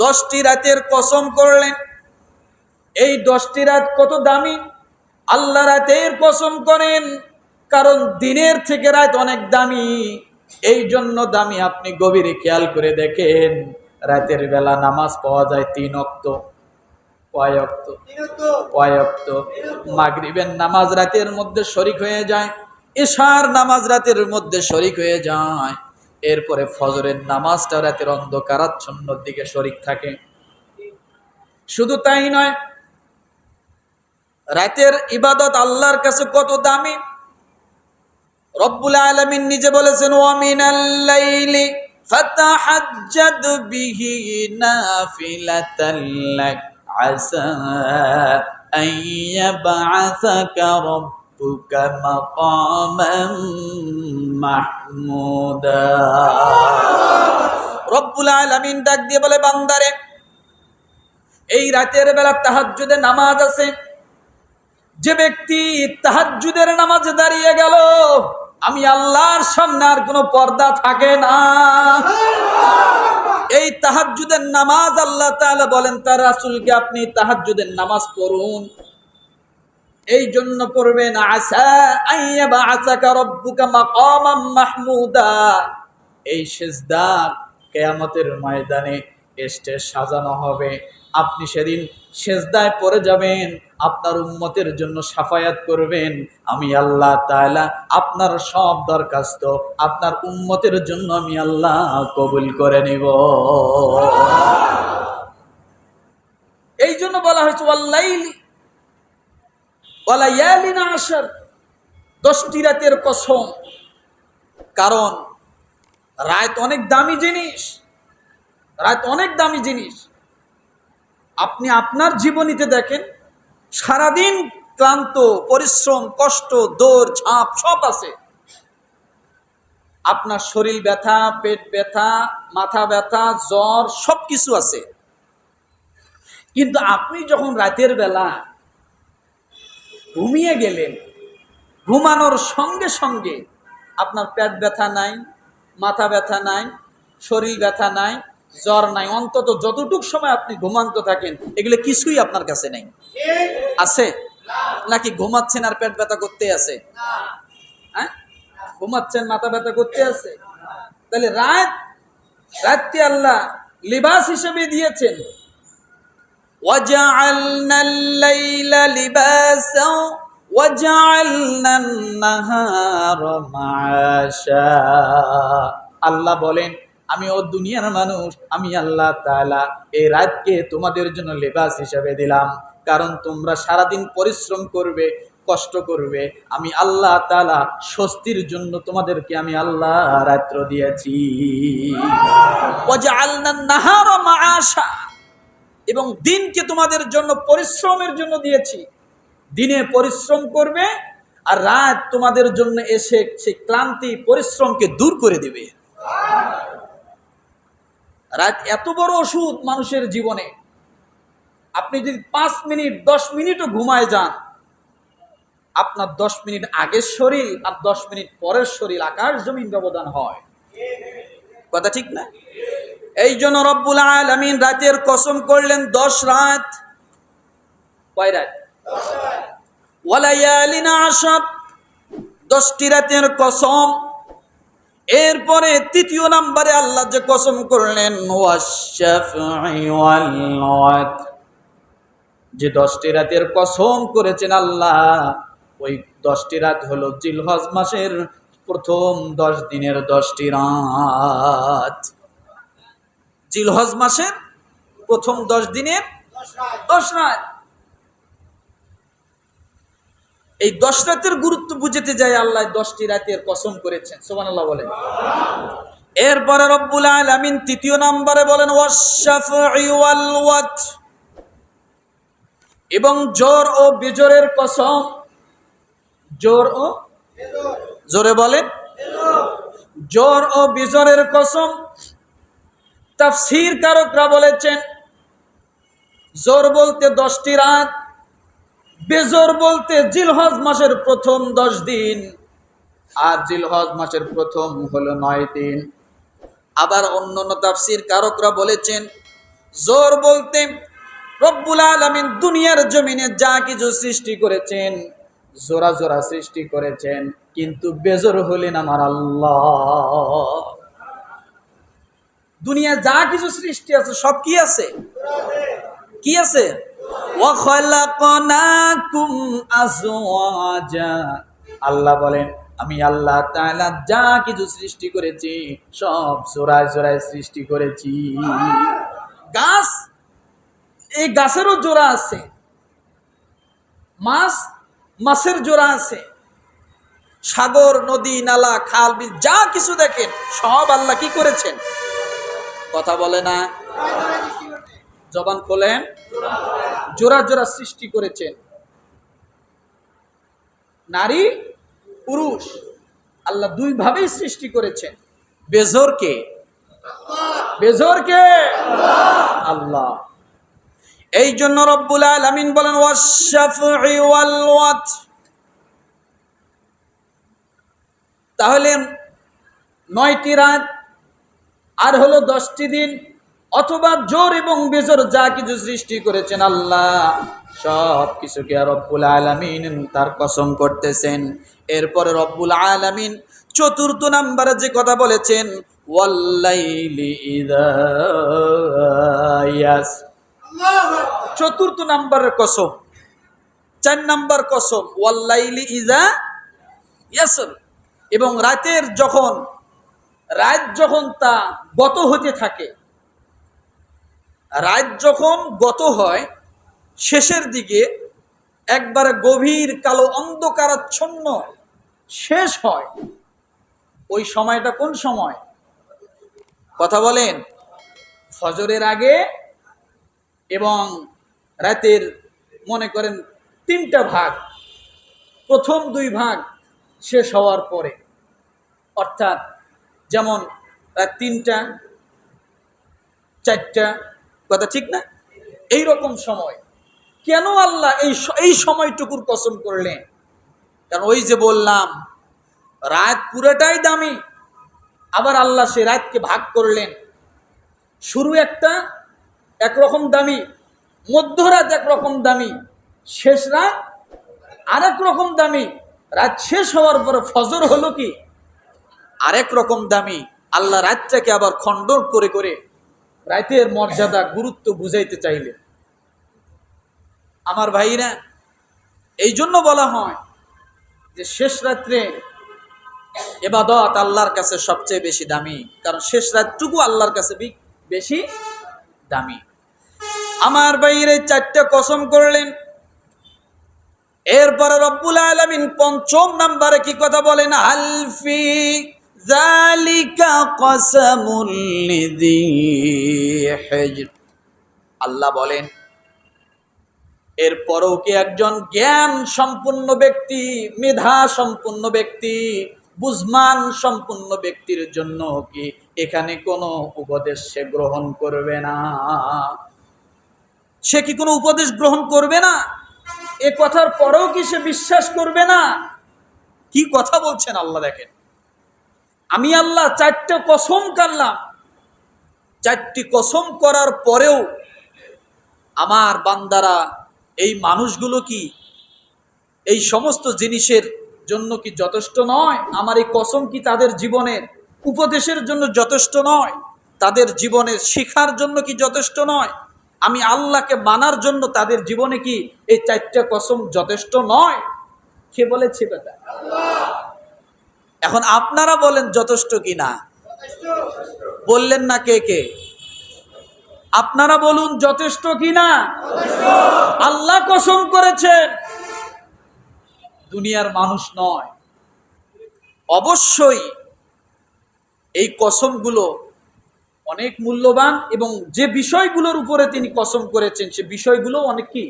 10টি রাতের কসম করলেন। এই 10টি রাত কত দামি! আল্লাহ রাতের কসম করেন, কারণ দিনের থেকে রাত অনেক দামি। এই জন্য দামি। আপনি গভীরে খেয়াল করে দেখেন, রাতের বেলা নামাজ পাওয়া যায় 3 ওয়াক্ত। কয় ওয়াক্ত? কয় ওয়াক্ত? মাগরিবের নামাজ রাতের মধ্যে শরিক হয়ে যায়, ইশার নামাজ রাতের মধ্যে শরিক হয়ে যায়, এরপরে ফজরের নামাজটা রাতের অন্ধকারাচ্ছন্নর দিকে শরিক থাকে। শুধু তাই নয়, রাতের ইবাদত আল্লাহর কাছে কত দামি! রব্বুল আলামিন নিজে বলেছেন, ওয়া মিনাল লাইলি ফাতাহাজ্জাদ বিহি নাফিলাতাল লাক আসা আন ইয়াবআসাকা রাব্বুকা মাকামান মাহমুদা। রব্বুল আলামিন ডাক দিয়ে বলে, বান্দারে, এই রাতের বেলা তাহাজ্জুদের নামাজ আছে। যে ব্যক্তি তাহাজ্জুদের নামাজে দাঁড়িয়ে গেল, আমি আল্লাহর সামনে আর কোনো পর্দা থাকে না। এই তাহাজ্জুদের নামাজ আল্লাহ তাআলা বলেন তার রাসূলকে, আপনি তাহাজ্জুদের নামাজ পড়ুন। এই জন্য পড়বেন, আসা আইয়াবা আসাকা রব্বুকা মাকামাম মাহমুদা। এই সিজদা কিয়ামতের ময়দানে স্টেজ সাজানো হবে। আপনি সেদিন সিজদায় পড়ে যাবেন, আপনার উম্মতের জন্য শাফায়াত করবেন। আমি আল্লাহ তাআলা আপনার সব দরখাস্ত আপনার উম্মতের জন্য আমি আল্লাহ কবুল করে নিব। এই জন্য বলা হয়েছে ওয়াল্লাইলি ওয়া লায়ালিন আশর, 10টি রাতের কসম। কারণ রাত অনেক দামি জিনিস, রাত অনেক দামি জিনিস। আপনি আপনার জীবনীতে দেখেন, সারাদিন ক্লান্ত, পরিশ্রম, কষ্ট, দৌড় ঝাঁপ সব আছে। আপনার শরীর ব্যথা, পেট ব্যথা, মাথা ব্যথা, জ্বর সব কিছু আছে। কিন্তু আপনি যখন রাতের বেলা ঘুমিয়ে গেলেন, ঘুমানোর সঙ্গে সঙ্গে আপনার পেট ব্যথা নাই, মাথা ব্যথা নাই, শরীর ব্যথা নাই, জ্বর নাই। অন্তত যতটুক সময় আপনি ঘুমান্ত থাকেন, এগুলো কিছুই আপনার কাছে নেই। আছে নাকি? ঘুমাচ্ছেন আর পেট ব্যথা করতে আছে? হ্যাঁ, ঘুমাচ্ছেন, মাথা ব্যথা করতে আছে। তাহলে রাতকে আল্লাহ লিবাস হিসেবে দিয়েছেন। ওয়াজআলনাল লাইলা লিবাসা ওয়াজআলনান নাহারা মাআশা। আল্লাহ বলেন, আমি ও দুনিয়ার মানুষ, আমি আল্লাহ তাআলা এই রাতকে তোমাদের জন্য লিবাস হিসেবে দিলাম। কারণ তোমরা সারাদিন পরিশ্রম করবে, কষ্ট করবে, আমি আল্লাহ তাআলা স্বস্তির জন্য তোমাদেরকে আমি আল্লাহ রাত্র দিয়েছি। ওয়াজআলনান নাহারা মাআশা, এবং দিনকে তোমাদের জন্য পরিশ্রমের জন্য দিয়েছি। দিনে পরিশ্রম করবে, আর রাত তোমাদের জন্য এসে সেই ক্লান্তি পরিশ্রমকে দূর করে দেবে। রাত এত বড় ওষুধ মানুষের জীবনে। আপনি যদি 5 মিনিট 10 মিনিটও ঘুমায় যান, আপনার 10 মিনিট আগের শরীর আর 10 মিনিট পরের শরীর আকাশ জমিন ব্যবধান হয়। কথা ঠিক না? এই জন্য রব্বুল আলামিন রাতের কসম করলেন 10 রাত। কয় রাত? 10 রাত। ওয়া লায়ালিন আশর, 10টি রাতের কসম। এরপরে তৃতীয় নম্বরে আল্লাহ যে কসম করলেন, ওয়াশ-শাফঈ ওয়াল ওয়াতর, যে 10টি রাতের কসম করেছেন আল্লাহ, ওই 10টি রাত হলো জিলহজ মাসের প্রথম 10 দিনের 10টি রাত। জিলহজ মাসের প্রথম 10 দিনের 10 রাত। এই 10 রাতের গুরুত্ব বুঝতে যায় আল্লাহ 10টি রাতের কসম করেছেন। সুবহানাল্লাহ বলেন। এরপরে রব্বুল আলামিন তৃতীয় নম্বরে বলেন ওয়াশ-শাফঈ ওয়াল ওয়াতর, এবং জোর ও বিজোরের কসম। জোর ও জোরে বলেন, জোর ও বিজোরের কসম। তাফসীর কারকরা বলেছেন, জোর বলতে 10টি রাত, বেজোর বলতে জিলহজ মাসের প্রথম 10 দিন, আর জিলহজ মাসের প্রথম হলো 9 দিন। আবার অন্যান্য তাফসীর কারকরা বলেছেন, জোর বলতে রব্বুল আলামিন দুনিয়ার জমিনে যা কিছু সৃষ্টি করেছেন জোড়া জোড়া সৃষ্টি করেছেন, কিন্তু বেজোর হলেন আমার আল্লাহ। দুনিয়া যা কিছু সৃষ্টি আছে সব কি আছে? কি আছে? ওয়া খালাকনাকুম আজওয়াজা। আল্লাহ বলেন আমি আল্লাহ তাআলা যা কিছু সৃষ্টি করেছি সব জোড়ায় জোড়ায় সৃষ্টি করেছি। গাছ, এই গাছেরও জোড়া আছে, মাছের জোড়া আছে, সাগর নদী নালা খাল বিল যা কিছু দেখেন সব আল্লাহ কি করেছেন? কথা বলে না, জবান খোলেন, জোড়া জোড়া সৃষ্টি করেছেন। নারী পুরুষ আল্লাহ দুই ভাবেই সৃষ্টি করেছেন। বেজোর কে? বেজোর কে? আল্লাহ। এই জন্য রব্বুল আলামিন বলেন ওয়াশ-শাফঈ ওয়াল ওয়াতর। তাহলে 9টি রাত আর হলো 10টি দিন, অথবা জোর এবং বেজোর যা কিছু সৃষ্টি করেছেন আল্লাহ সব কিছুকে রব্বুল আলামিন তার কসম করতেছেন। এরপরে রব্বুল আলামিন চতুর্থ নাম্বারে যে কথা বলেছেন ওয়াল্লাইলি ইযা ইয়াস, চতুর্থ নাম্বারের কসম। 4 নাম্বার কসম ওয়াল্লাইলি ইযা ইয়াসর, এবং রাতের রাত যখন তা গত হতে থাকে, রাত যখন গত হয় শেষের দিকে একবারে গভীর কালো অন্ধকারাচ্ছন্ন শেষ হয়, ওই সময়টা কোন সময়? কথা বলেন, ফজরের আগে এবং রাতের মনে করেন 3টা ভাগ, প্রথম 2 ভাগ শেষ হওয়ার পরে, অর্থাৎ যেমন রাত 3টা 4টা, কথা ঠিক না? এই রকম সময়। কেন আল্লাহ এই সময়টুকুর কসম করলেন? কারণ ওই যে বললাম রাত পুরোটাই দামি, আবার আল্লাহ সে রাতকে ভাগ করলেন। শুরু একরকম দামি, মধ্যরাত একরকম দামি, শেষ রাত আরেক রকম দামি। রাত শেষ হওয়ার পরে ফজর হলো কি আরেক রকম দামি। আল্লাহ রাতটাকে আবার খণ্ড করে করে রাতের মর্যাদা গুরুত্ব বুঝাইতে চাইলেন। আমার ভাইরা, এই জন্য বলা হয় যে শেষ রাত্রে ইবাদত আল্লাহর কাছে সবচেয়ে বেশি দামি, কারণ শেষ রাতটুকু আল্লাহর কাছে বেশি দামি। আমার ভাইরা 4টা কসম করলেন। এরপরে রব্বুল আলামিন 5ম নাম্বারে কি কথা বলেন? আলফি যালিকা কসমুল লিযী হিজর। আল্লাহ বলেন এরপরও কি একজন জ্ঞান সম্পন্ন ব্যক্তি, মেধা সম্পন্ন ব্যক্তি, বুঝমান সম্পন্ন ব্যক্তির জন্য কি এখানে কোনো উপদেশ সে গ্রহণ করবে না? সে কি কোনো উপদেশ গ্রহণ করবে না? এ কথার পরেও কি সে বিশ্বাস করবে না? কি কথা বলছেন আল্লাহ! দেখেন, আমি আল্লাহ 4টা কসম করলাম, 4টি কসম করার পরেও আমার বান্দারা, এই মানুষগুলো কি এই সমস্ত জিনিসের জন্য কি যথেষ্ট নয়? আমার এই কসম কি তাদের জীবনের উপদেশের জন্য যথেষ্ট নয়? তাদের জীবনের শিখার জন্য কি যথেষ্ট নয়? আমি আল্লাহকে মানার জন্য তাদের জীবনে কি এই 4টা কসম যথেষ্ট নয়? কে বলেছে কথা? এখন আপনারা বলেন যথেষ্ট কি না? বললেন না কে কে? আপনারা বলুন যথেষ্ট কি না? আল্লাহ কসম করেছেন, দুনিয়ার মানুষ নয়। অবশ্যই এই কসমগুলো অনেক মূল্যবান, এবং যে বিষয়গুলোর উপরে তিনি কসম করেছেন সে বিষয়গুলো অনেক কি